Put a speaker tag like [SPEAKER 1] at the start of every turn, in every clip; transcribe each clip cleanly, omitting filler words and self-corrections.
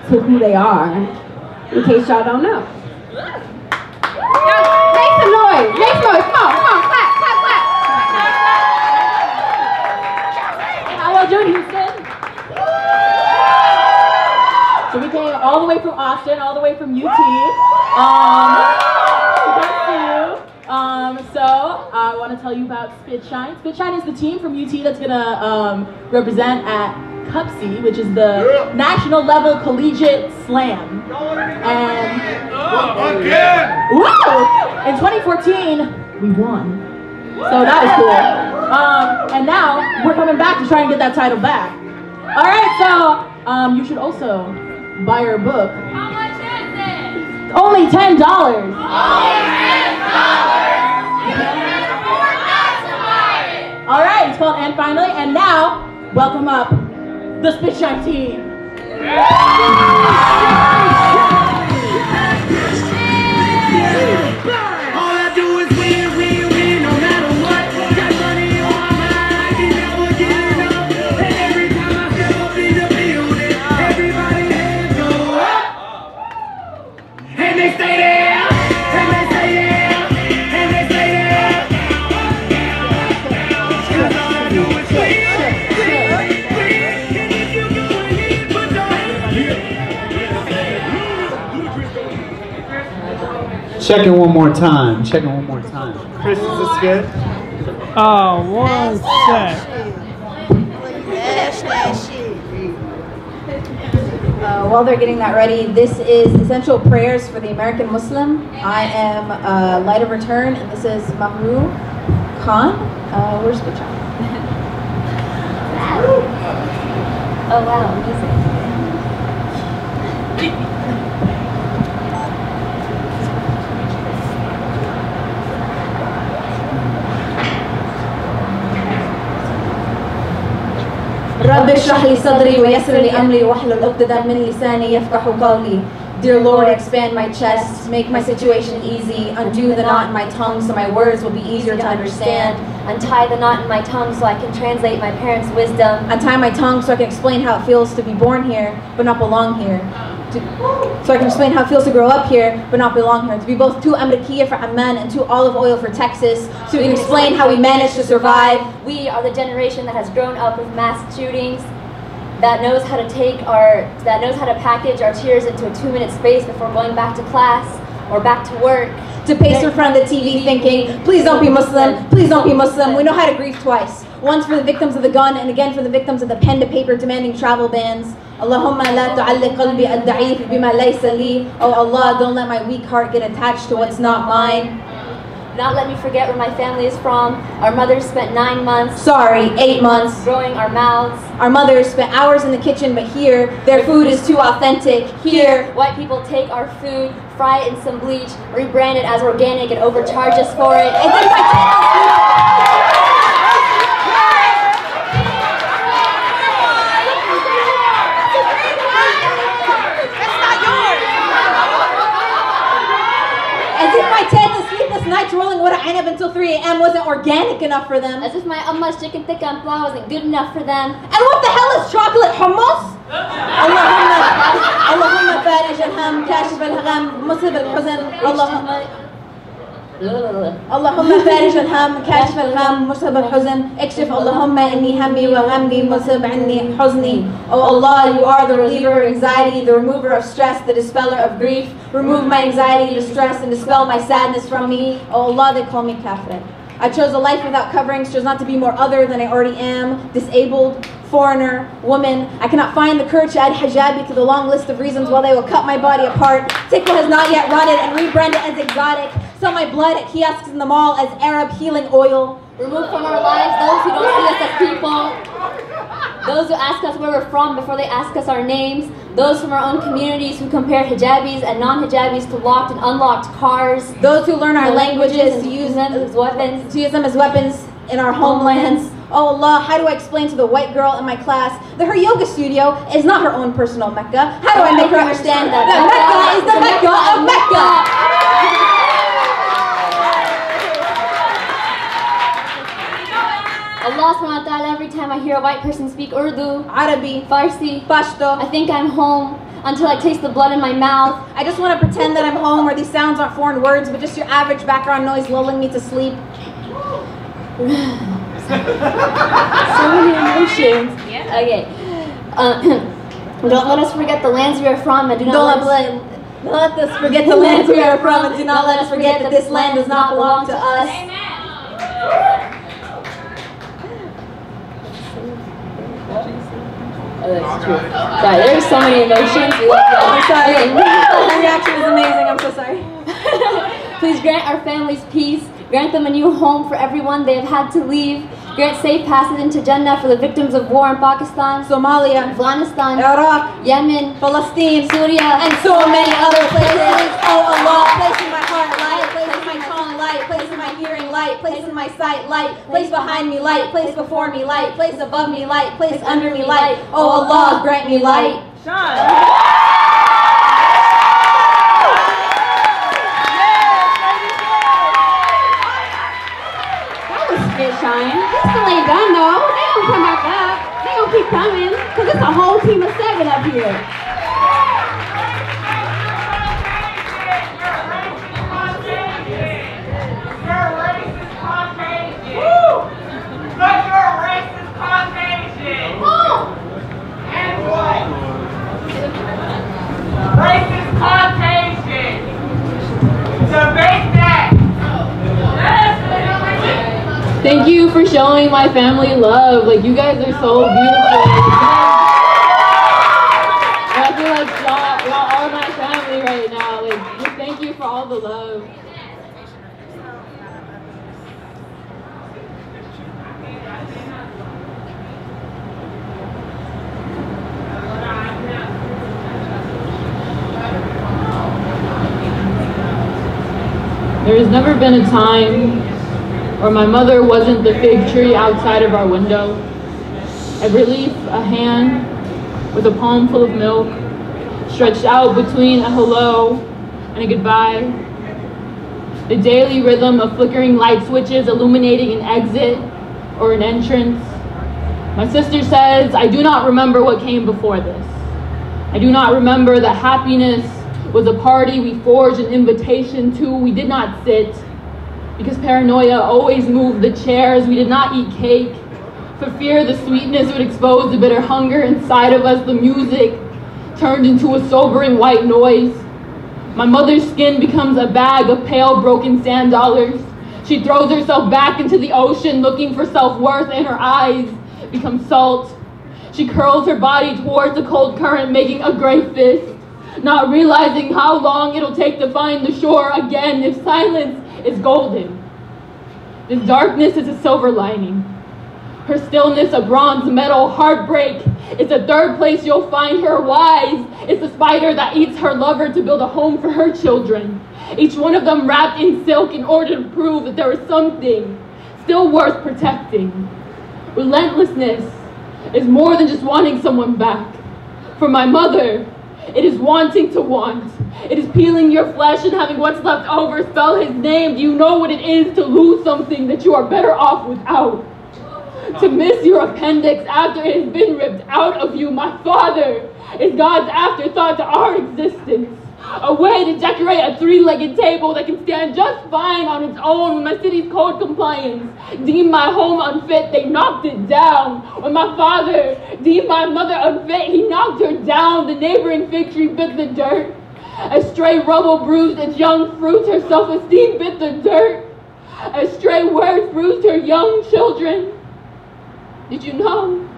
[SPEAKER 1] to who they are, in case y'all don't know. Make some noise, come on, clap. How y'all doing, Houston? So we came all the way from Austin, all the way from UT. So I want to tell you about Spitshine. Spitshine is the team from UT that's gonna represent at CUPSI, which is the national level collegiate slam. And in 2014, we won. So that was cool. And now we're coming back to try and get that title back. All right, so you should also buy our book.
[SPEAKER 2] How much is it?
[SPEAKER 1] Only $10.
[SPEAKER 2] Only $10.
[SPEAKER 1] All right, it's called And Finally, and now welcome up the Spitshine team.
[SPEAKER 3] Check it one more time.
[SPEAKER 4] Chris, is this good?
[SPEAKER 5] Oh, one sec.
[SPEAKER 6] While they're getting that ready, this is Essential Prayers for the American Muslim. I am Light of Return, and this is Mahru Khan. Where's Spitshine?
[SPEAKER 2] Oh wow, music.
[SPEAKER 6] رب اشرح لي صدري ويسر لي أمري واحلل عقدة من لساني يفقهوا قولي. Dear Lord, expand my chest, make my situation easy, undo the knot in my tongue so my words will be easier to understand.
[SPEAKER 2] Untie the knot in my tongue so I can translate my parents' wisdom.
[SPEAKER 6] Untie my tongue so I can explain how it feels to be born here but not belong here. So I can explain how it feels to grow up here but not belong here. To be both too Amerikiyya for Amman and too olive oil for Texas. So we can explain how we managed to survive.
[SPEAKER 2] We are the generation that has grown up with mass shootings, that knows how to package our tears into a 2-minute space before going back to class or back to work.
[SPEAKER 6] To pace in front of the TV thinking, please don't be Muslim, please don't be Muslim. We know how to grieve twice. Once for the victims of the gun and again for the victims of the pen to paper demanding travel bans. Allahumma la tu'alliq qalbi ad-da'if bima laysa li. Oh Allah, don't let my weak heart get attached to what's not mine.
[SPEAKER 2] Not let me forget where my family is from. Our mothers spent 9 months.
[SPEAKER 6] Sorry, 8 months.
[SPEAKER 2] Growing our mouths.
[SPEAKER 6] Our mothers spent hours in the kitchen, but here, their food is too authentic. Here,
[SPEAKER 2] white people take our food, fry it in some bleach, rebrand it as organic, and overcharge us for it. And then nights rolling water ainab until 3 a.m. wasn't organic enough for them. As if my Amma's chicken tikka and pulao wasn't good enough for them.
[SPEAKER 6] And what the hell is chocolate hummus? Allahumma farij al-ham, kashif al-gham, musib al-huzn, Allahumma farij al-ham, kashif al-gham, musib al-huzn, ikshif Allahumma inni hammi wa ghamdi musib anni huzni. Oh Allah, you are the reliever of anxiety, the remover of stress, the dispeller of grief. Remove my anxiety, distress, and dispel my sadness from me. Oh Allah, they call me kafir. I chose a life without coverings, chose not to be more other than I already am, disabled, foreigner, woman. I cannot find the courage to add hijabi to the long list of reasons why they will cut my body apart. Tikva has not yet run it and rebrand it as exotic. Sell my blood at kiosks in the mall as Arab healing oil.
[SPEAKER 2] Remove from our lives those who don't see us as people. Those who ask us where we're from before they ask us our names. Those from our own communities who compare hijabis and non-hijabis to locked and unlocked cars.
[SPEAKER 6] Those who learn our languages to use them as weapons in our homelands. Oh Allah, how do I explain to the white girl in my class that her yoga studio is not her own personal Mecca? How do I make her understand that Mecca is the Mecca of Mecca?
[SPEAKER 2] Allah subhanahu wa ta'ala, every time I hear a white person speak Urdu,
[SPEAKER 6] Arabi,
[SPEAKER 2] Farsi,
[SPEAKER 6] Pashto,
[SPEAKER 2] I think I'm home. until I taste the blood in my mouth.
[SPEAKER 6] I just want to pretend that I'm home where these sounds aren't foreign words, but just your average background noise lulling me to sleep.
[SPEAKER 2] So many emotions. Yeah. Okay. Don't let us forget the lands we are from, and do not let us
[SPEAKER 6] forget the lands we are from, and do not let us forget that this land does not belong to us.
[SPEAKER 2] Oh, that's true. Sorry, there's so many emotions.
[SPEAKER 6] I'm sorry. The reaction is amazing. I'm so sorry.
[SPEAKER 2] Please grant our families peace. Grant them a new home for everyone they have had to leave. Grant safe passage into Jannah for the victims of war in Pakistan,
[SPEAKER 6] Somalia,
[SPEAKER 2] Afghanistan,
[SPEAKER 6] Iraq,
[SPEAKER 2] Yemen,
[SPEAKER 6] Palestine,
[SPEAKER 2] Syria,
[SPEAKER 6] and so many other places. Oh Allah, place in my heart light, place in my tongue light, place in my hearing light, place in my sight light, place behind me light, place before me light, place above me light, place under me light. Oh Allah, grant me light.
[SPEAKER 1] Spitshine. This still ain't done though. They don't come back up. They gonna keep coming. Cause it's a whole team of 7 up here.
[SPEAKER 7] Racist Caucasian. Debate that.
[SPEAKER 1] Thank you for showing my family love. Like, you guys are so beautiful. I feel like y'all are my family right now. Like, just thank you for all the love. There has never been a time where my mother wasn't the fig tree outside of our window. At relief, a hand with a palm full of milk stretched out between a hello and a goodbye. The daily rhythm of flickering light switches illuminating an exit or an entrance. My sister says, I do not remember what came before this. I do not remember that happiness was a party we forged an invitation to. We did not sit, because paranoia always moved the chairs. We did not eat cake, for fear the sweetness would expose the bitter hunger inside of us. The music turned into a sobering white noise. My mother's skin becomes a bag of pale, broken sand dollars. She throws herself back into the ocean, looking for self-worth, and her eyes become salt. She curls her body towards the cold current, making a gray fist, not realizing how long it'll take to find the shore again if silence is golden. This darkness is a silver lining. Her stillness a bronze medal. Heartbreak is the third place you'll find her. Wise is the spider that eats her lover to build a home for her children. Each one of them wrapped in silk in order to prove that there is something still worth protecting. Relentlessness is more than just wanting someone back. For my mother, it is wanting to want. It is peeling your flesh and having what's left over spell his name. Do you know what it is to lose something that you are better off without? To miss your appendix after it has been ripped out of you. My father is God's afterthought to our existence. A way to decorate a 3-legged table that can stand just fine on its own. When my city's code compliance deemed my home unfit, they knocked it down. When my father deemed my mother unfit, he knocked her down. The neighboring fig tree bit the dirt. As stray rubble bruised its young fruits, her self-esteem bit the dirt. As stray words bruised her young children. Did you know?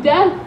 [SPEAKER 1] Death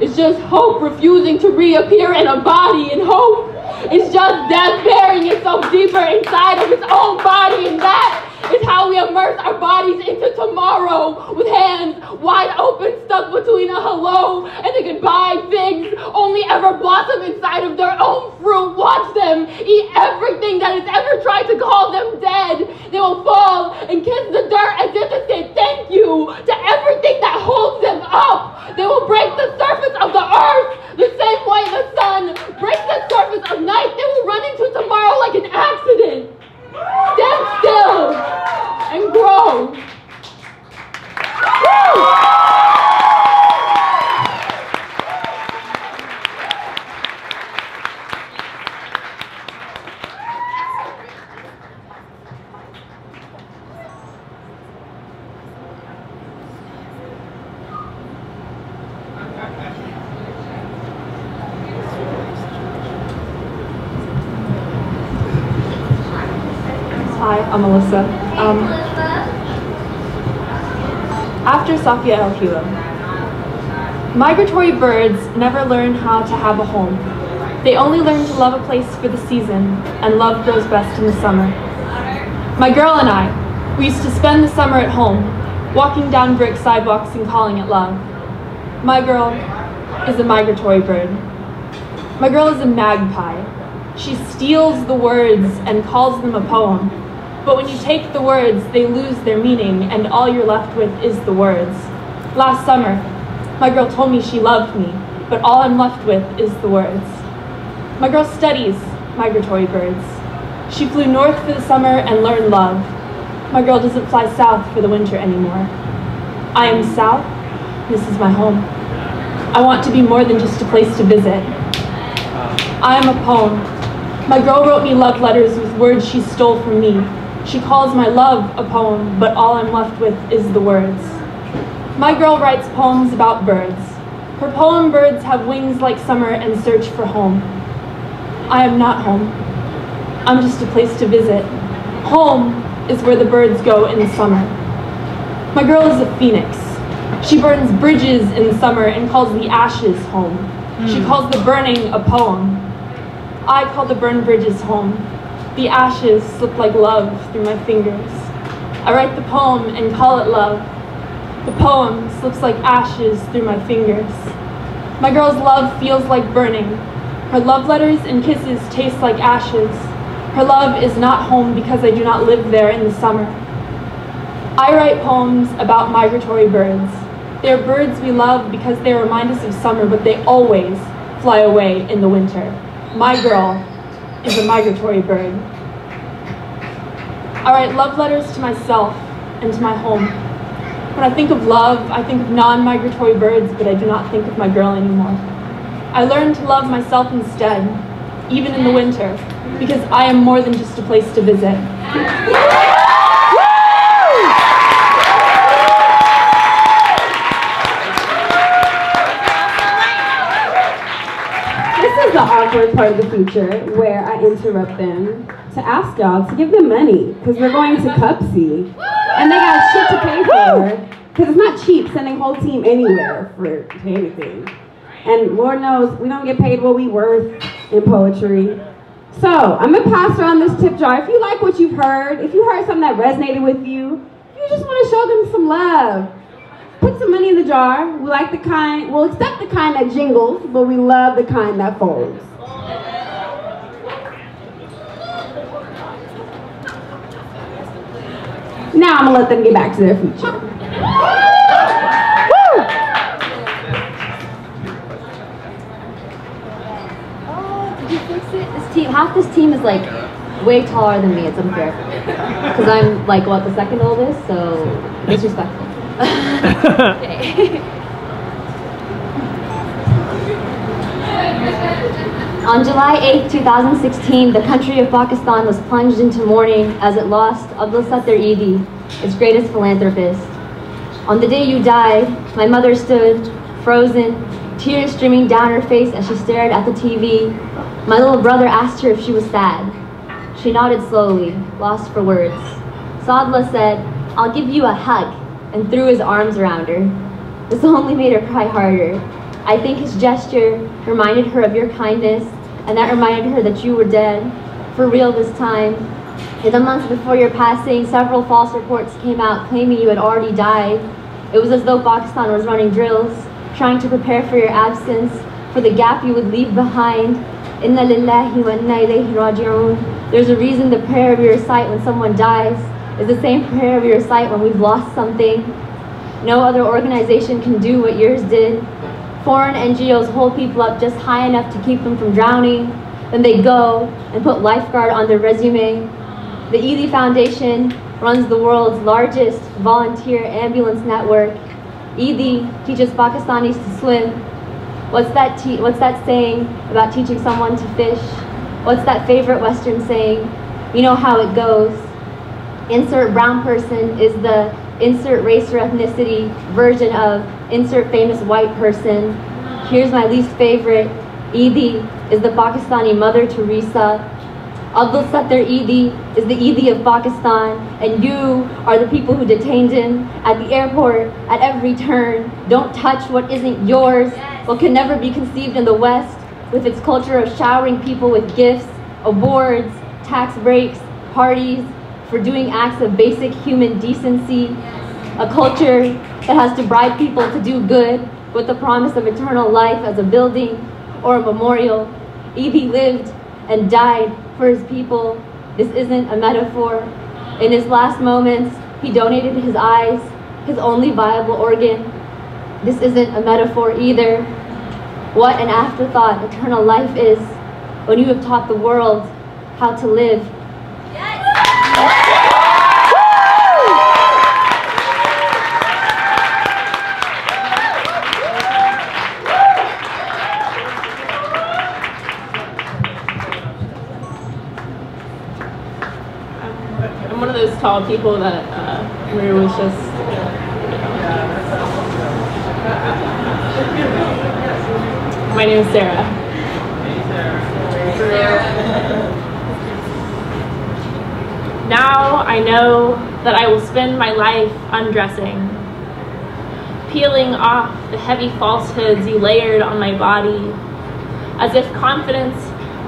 [SPEAKER 1] is just hope refusing to reappear in a body, and hope is just death burying itself deeper inside of its own body, and that is how we immerse our bodies into tomorrow, with hands wide open, stuck between a hello and a goodbye. Figs only ever blossom inside of their own fruit. Watch them eat everything that has ever tried to call them dead. They will fall and kiss the dirt as if to say thank you to everything that holds them up. They will break the surface of the earth the same way the sun breaks the surface of night. They will run into tomorrow like an accident. Stand still and grow.
[SPEAKER 8] Hi, I'm Alyssa. After Safia El-Hila, migratory birds never learn how to have a home. They only learn to love a place for the season, and love grows best in the summer. My girl and I, we used to spend the summer at home, walking down brick sidewalks and calling it love. My girl is a migratory bird. My girl is a magpie. She steals the words and calls them a poem. But when you take the words, they lose their meaning, and all you're left with is the words. Last summer, my girl told me she loved me, but all I'm left with is the words. My girl studies migratory birds. She flew north for the summer and learned love. My girl doesn't fly south for the winter anymore. I am south. This is my home. I want to be more than just a place to visit. I am a poem. My girl wrote me love letters with words she stole from me. She calls my love a poem, but all I'm left with is the words. My girl writes poems about birds. Her poem birds have wings like summer and search for home. I am not home. I'm just a place to visit. Home is where the birds go in the summer. My girl is a phoenix. She burns bridges in the summer and calls the ashes home. She calls the burning a poem. I call the burned bridges home. The ashes slip like love through my fingers. I write the poem and call it love. The poem slips like ashes through my fingers. My girl's love feels like burning. Her love letters and kisses taste like ashes. Her love is not home because I do not live there in the summer. I write poems about migratory birds. They are birds we love because they remind us of summer, but they always fly away in the winter. My girl is a migratory bird. I write love letters to myself and to my home. When I think of love, I think of non-migratory birds, but I do not think of my girl anymore. I learned to love myself instead, even in the winter, because I am more than just a place to visit.
[SPEAKER 9] This is the awkward part of the feature where I interrupt them to ask y'all to give them money because we're going to Cupsy and they got shit to pay for because it's not cheap sending whole team anywhere for anything. And Lord knows we don't get paid what we worth in poetry. So I'm gonna pass around this tip jar. If you like what you've heard, if you heard something that resonated with you, if you just want to show them some love, put some money in the jar. We like the kind, we'll accept the kind that jingles, but we love the kind that folds. Now I'm gonna let them get back to their feature.
[SPEAKER 2] Half this team is like way taller than me. It's unfair because I'm like what, the second oldest, so disrespectful. Okay. On July 8, 2016, the country of Pakistan was plunged into mourning as it lost Abdul Sattar Eidi, its greatest philanthropist. On the day you died, my mother stood frozen, tears streaming down her face as she stared at the TV. My little brother asked her if she was sad. She nodded slowly, lost for words. Sadla said, "I'll give you a hug," and threw his arms around her. This only made her cry harder. I think his gesture reminded her of your kindness, and that reminded her that you were dead, for real this time. In the months before your passing, several false reports came out claiming you had already died. It was as though Pakistan was running drills, trying to prepare for your absence, for the gap you would leave behind. Inna lillahi wa inna ilayhi raji'un. There's a reason the prayer we recite when someone dies is the same prayer we recite when we've lost something. No other organization can do what yours did. Foreign NGOs hold people up just high enough to keep them from drowning. Then they go and put lifeguard on their resume. The Eidi Foundation runs the world's largest volunteer ambulance network. Eidi teaches Pakistanis to swim. What's that saying about teaching someone to fish? What's that favorite Western saying? You know how it goes. Insert brown person is the insert race or ethnicity version of insert famous white person. Here's my least favorite. Eidi is the Pakistani Mother Teresa. Abdul Sattar Eidi is the Eidi of Pakistan, and you are the people who detained him at the airport at every turn. Don't touch what isn't yours, what can never be conceived in the West, with its culture of showering people with gifts, awards, tax breaks, parties, for doing acts of basic human decency, a culture that has to bribe people to do good with the promise of eternal life as a building or a memorial. Eidi lived and died for his people. This isn't a metaphor. In his last moments, he donated his eyes, his only viable organ. This isn't a metaphor either. What an afterthought eternal life is when you have taught the world how to live.
[SPEAKER 8] I'm one of those tall people that where it was just my name is Sarah. Now I know that I will spend my life undressing, peeling off the heavy falsehoods you layered on my body. As if confidence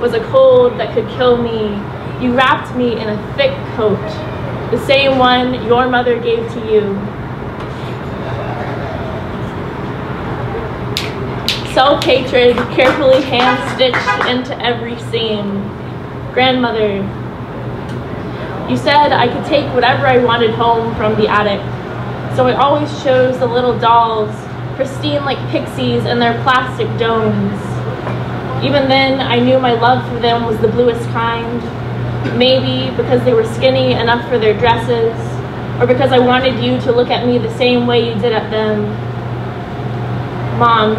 [SPEAKER 8] was a cold that could kill me, you wrapped me in a thick coat, the same one your mother gave to you. Self-hatred carefully hand-stitched into every seam. Grandmother, you said I could take whatever I wanted home from the attic, so I always chose the little dolls, pristine like pixies in their plastic domes. Even then, I knew my love for them was the bluest kind. Maybe because they were skinny enough for their dresses, or because I wanted you to look at me the same way you did at them. Mom,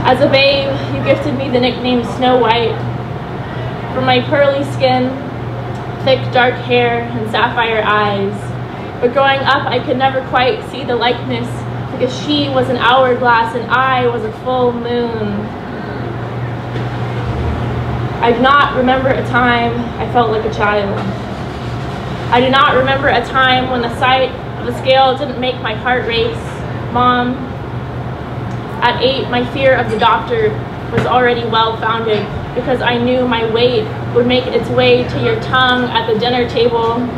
[SPEAKER 8] as a babe, you gifted me the nickname Snow White. For my pearly skin, thick dark hair, and sapphire eyes. But growing up, I could never quite see the likeness, because she was an hourglass and I was a full moon. I do not remember a time I felt like a child. I do not remember a time when the sight of the scale didn't make my heart race. Mom, at 8, my fear of the doctor was already well-founded because I knew my weight would make its way to your tongue at the dinner table.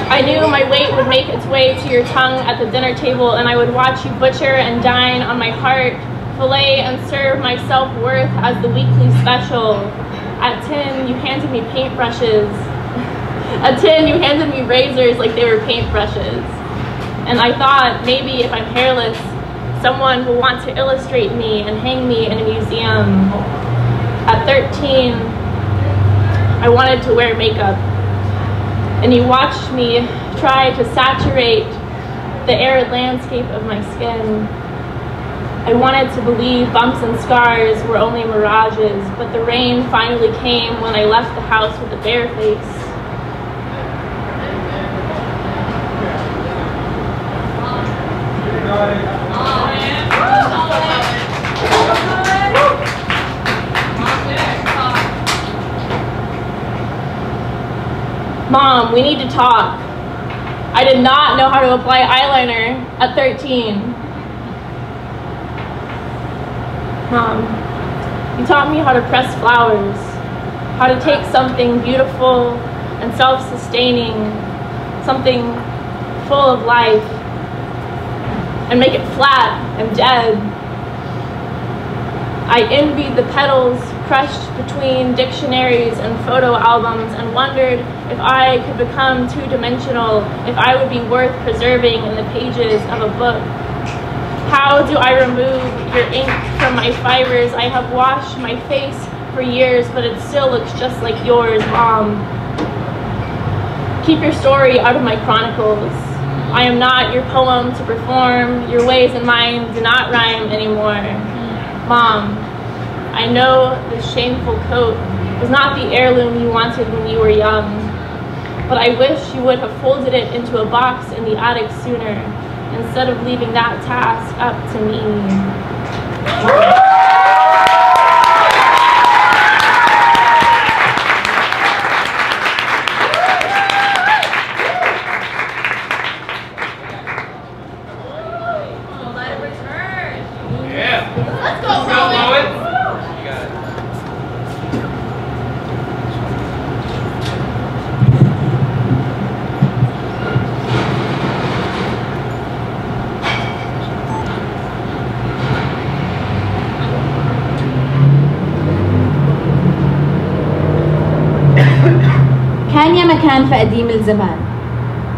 [SPEAKER 8] I knew my weight would make its way to your tongue at the dinner table, and I would watch you butcher and dine on my heart, fillet and serve my self-worth as the weekly special. At 10, you handed me paintbrushes. At 10, you handed me razors like they were paintbrushes. And I thought, maybe if I'm hairless, someone will want to illustrate me and hang me in a museum. At 13, I wanted to wear makeup. And you watched me try to saturate the arid landscape of my skin. I wanted to believe bumps and scars were only mirages, but the rain finally came when I left the house with a bare face. Mom, we need to talk. I did not know how to apply eyeliner at 13. Mom, you taught me how to press flowers, how to take something beautiful and self-sustaining, something full of life, and make it flat and dead. I envied the petals crushed between dictionaries and photo albums and wondered if I could become two-dimensional, if I would be worth preserving in the pages of a book. How do I remove your ink from my fibers? I have washed my face for years, but it still looks just like yours, Mom. Keep your story out of my chronicles. I am not your poem to perform. Your ways and mine do not rhyme anymore. Mom, I know this shameful coat was not the heirloom you wanted when you were young, but I wish you would have folded it into a box in the attic sooner, instead of leaving that task up to me.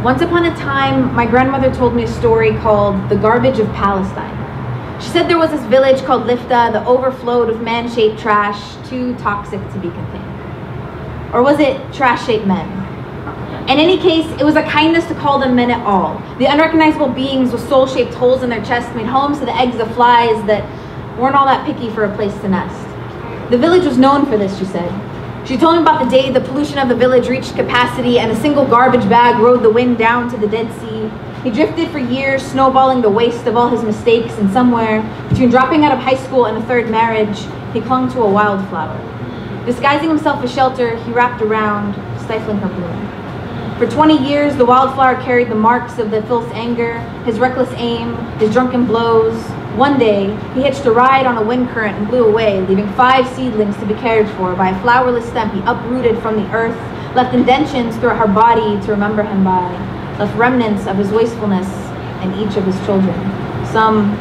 [SPEAKER 6] Once upon a time, my grandmother told me a story called The Garbage of Palestine. She said there was this village called Lifta that overflowed with man-shaped trash, too toxic to be contained. Or was it trash-shaped men? In any case, it was a kindness to call them men at all. The unrecognizable beings with soul-shaped holes in their chests made homes to the eggs of flies that weren't all that picky for a place to nest. The village was known for this, she said. She told me about the day the pollution of the village reached capacity and a single garbage bag rode the wind down to the Dead Sea. He drifted for years, snowballing the waste of all his mistakes, and somewhere, between dropping out of high school and a third marriage, he clung to a wildflower. Disguising himself as shelter, he wrapped around, stifling her bloom. For 20 years, the wildflower carried the marks of the filth's anger, his reckless aim, his drunken blows. One day, he hitched a ride on a wind current and blew away, leaving 5 seedlings to be cared for by a flowerless stem he uprooted from the earth, left indentions throughout her body to remember him by, left remnants of his wastefulness in each of his children, some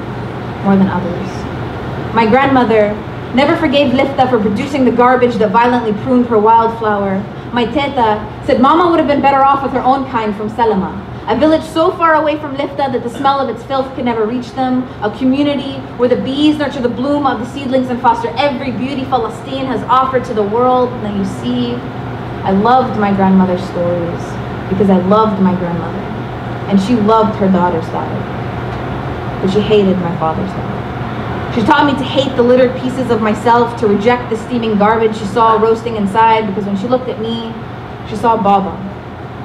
[SPEAKER 6] more than others. My grandmother never forgave Lifta for producing the garbage that violently pruned her wildflower. My teta said Mama would have been better off with her own kind from Selma, a village so far away from Lifta that the smell of its filth could never reach them, a community where the bees nurture the bloom of the seedlings and foster every beauty Palestine has offered to the world. Now you see, I loved my grandmother's stories because I loved my grandmother, and she loved her daughter's daughter, but she hated my father's daughter. She taught me to hate the littered pieces of myself, to reject the steaming garbage she saw roasting inside, because when she looked at me, she saw Baba.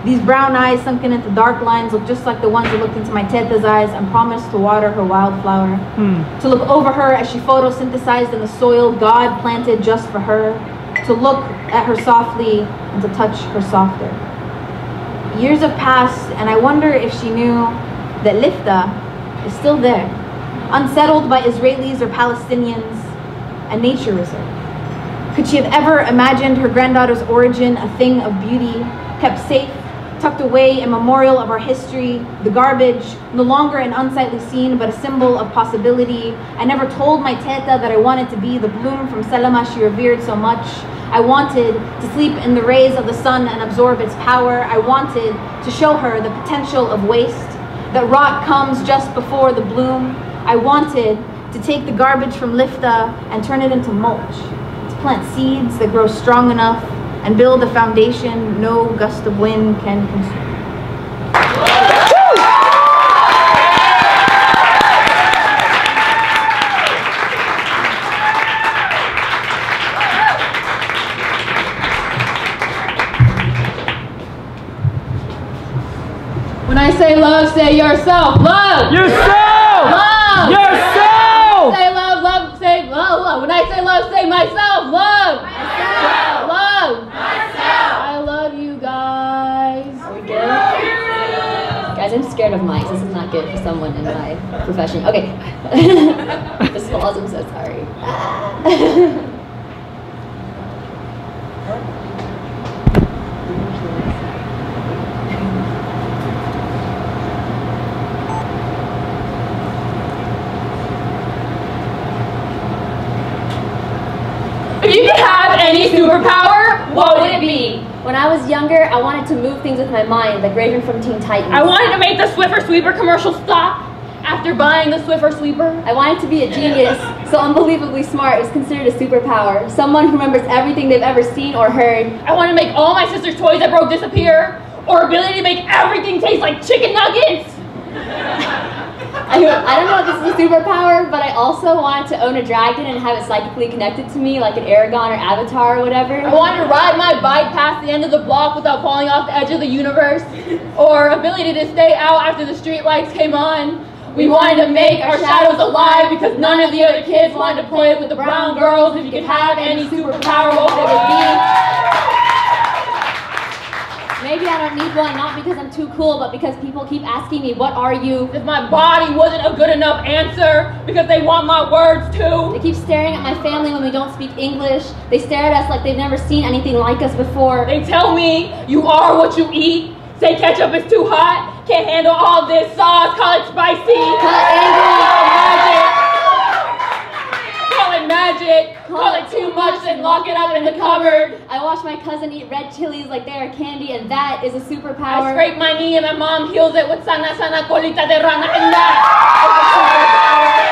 [SPEAKER 6] These brown eyes sunken into dark lines looked just like the ones that looked into my teta's eyes and promised to water her wildflower. To look over her as she photosynthesized in the soil God planted just for her. To look at her softly and to touch her softer. Years have passed and I wonder if she knew that Lifta is still there, unsettled by Israelis or Palestinians, a nature reserve. Could she have ever imagined her granddaughter's origin a thing of beauty, kept safe, tucked away, a memorial of our history, the garbage, no longer an unsightly scene, but a symbol of possibility? I never told my teta that I wanted to be the bloom from Selma she revered so much. I wanted to sleep in the rays of the sun and absorb its power. I wanted to show her the potential of waste, that rot comes just before the bloom. I wanted to take the garbage from Lifta and turn it into mulch, to plant seeds that grow strong enough and build a foundation no gust of wind can consume.
[SPEAKER 1] When I say love, say yourself. Love!
[SPEAKER 5] Yourself!
[SPEAKER 1] Love!
[SPEAKER 5] Yourself!
[SPEAKER 1] Say love, love, say love, love. When I say love, say myself. Love!
[SPEAKER 7] Myself!
[SPEAKER 1] Love!
[SPEAKER 7] Myself!
[SPEAKER 1] I love you guys.
[SPEAKER 2] Are we good? Guys, I'm scared of mics. This is not good for someone in my profession. Okay. This falls, I'm so sorry.
[SPEAKER 1] If you could have any superpower, what would it be?
[SPEAKER 2] When I was younger, I wanted to move things with my mind, like Raven from Teen Titans.
[SPEAKER 1] I wanted to make the Swiffer Sweeper commercial stop after buying the Swiffer Sweeper.
[SPEAKER 2] I wanted to be a genius, so unbelievably smart is considered a superpower. Someone who remembers everything they've ever seen or heard.
[SPEAKER 1] I want to make all my sister's toys that broke disappear, or ability to make everything taste like chicken nuggets.
[SPEAKER 2] I don't know if this is a superpower, but I also wanted to own a dragon and have it psychically connected to me, like an Aragon or Avatar or whatever.
[SPEAKER 1] I wanted to ride my bike past the end of the block without falling off the edge of the universe, or ability to stay out after the street lights came on. We wanted to make our shadows alive because none of the other kids wanted to play with the brown girls. If you could have any superpower, what would it be?
[SPEAKER 2] Maybe I don't need one, not because I'm too cool, but because people keep asking me, what are you?
[SPEAKER 1] If my body wasn't a good enough answer, because they want my words too.
[SPEAKER 2] They keep staring at my family when we don't speak English. They stare at us like they've never seen anything like us before.
[SPEAKER 1] They tell me, you are what you eat. Say ketchup is too hot. Can't handle all this sauce. Call it spicy.
[SPEAKER 2] Call it angry.
[SPEAKER 1] Call it magic. Call it too much and lock it up in the cupboard.
[SPEAKER 2] I watch my cousin eat red chilies like they are candy, and that is a superpower.
[SPEAKER 1] I scrape my knee and my mom heals it with sana sana colita de rana, and that is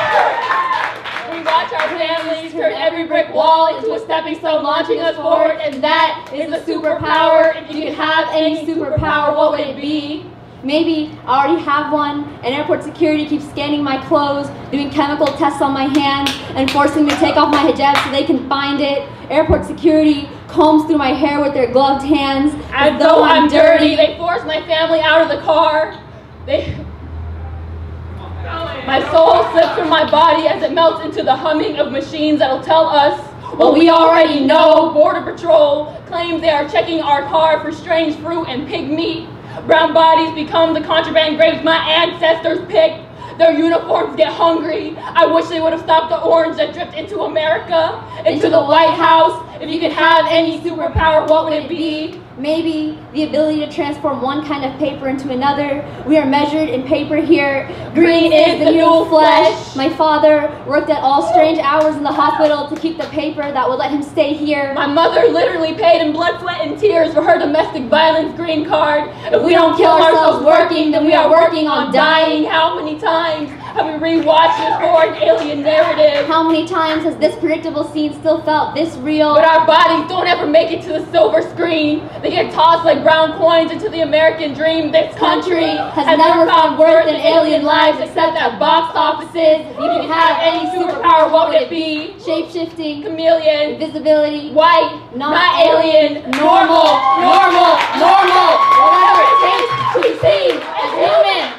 [SPEAKER 1] a superpower. We watch our families turn every brick wall into a stepping stone launching us forward, and that is a superpower. If you could have any superpower, what would it be?
[SPEAKER 2] Maybe I already have one, and airport security keeps scanning my clothes, doing chemical tests on my hands, and forcing me to take off my hijab so they can find it. Airport security combs through my hair with their gloved hands
[SPEAKER 1] as though I'm dirty. They force my family out of the car. My soul slips from my body as it melts into the humming of machines that'll tell us what we already know. Border Patrol claims they are checking our car for strange fruit and pig meat. Brown bodies become the contraband grapes my ancestors picked. Their uniforms get hungry. I wish they would have stopped the orange that dripped into America, into the White House. If you could have any superpower, what would it be?
[SPEAKER 2] Maybe the ability to transform one kind of paper into another. We are measured in paper here. Green is the new flesh. My father worked at all strange hours in the hospital to keep the paper that would let him stay here.
[SPEAKER 1] My mother literally paid in blood, sweat, and tears for her domestic violence green card. If we don't kill ourselves working, then we are working on dying. How many times have we rewatched this foreign alien narrative?
[SPEAKER 2] How many times has this predictable scene still felt this real?
[SPEAKER 1] But our bodies don't ever make it to the silver screen. They get tossed like brown coins into the American dream. This country has never found worth in alien lives except at box offices. If you could have any superpower, what would it be?
[SPEAKER 2] Shape-shifting,
[SPEAKER 1] chameleon,
[SPEAKER 2] invisibility,
[SPEAKER 1] white, not alien, normal, whatever it takes to be seen as human.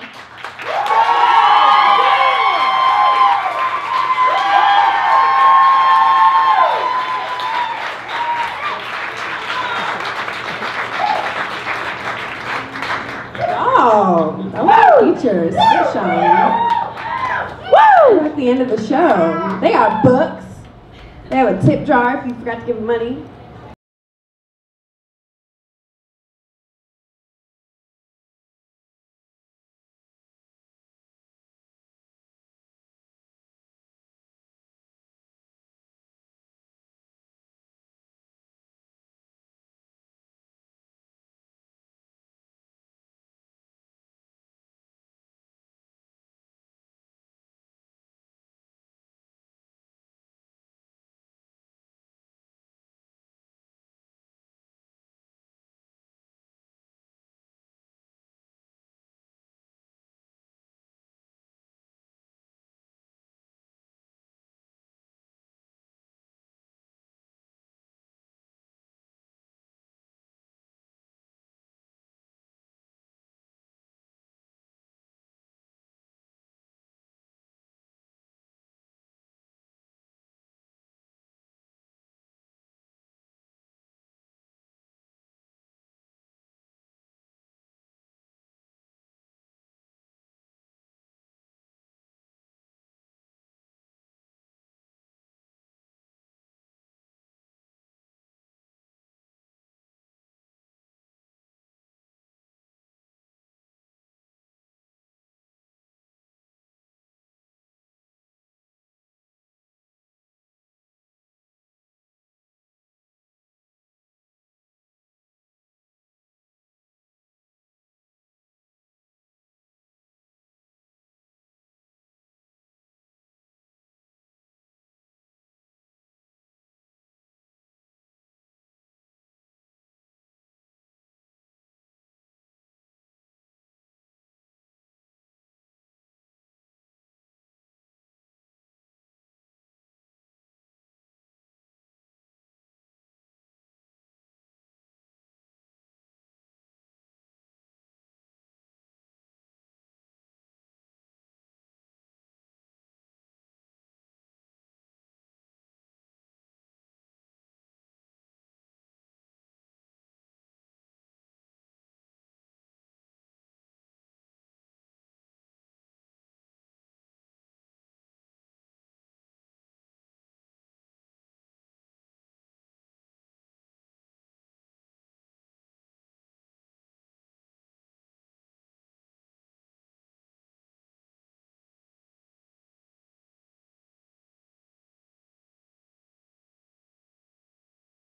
[SPEAKER 9] Oh, that was a feature, Spitshine. Woo! We're at the end of the show. They got books. They have a tip jar if you forgot to give them money.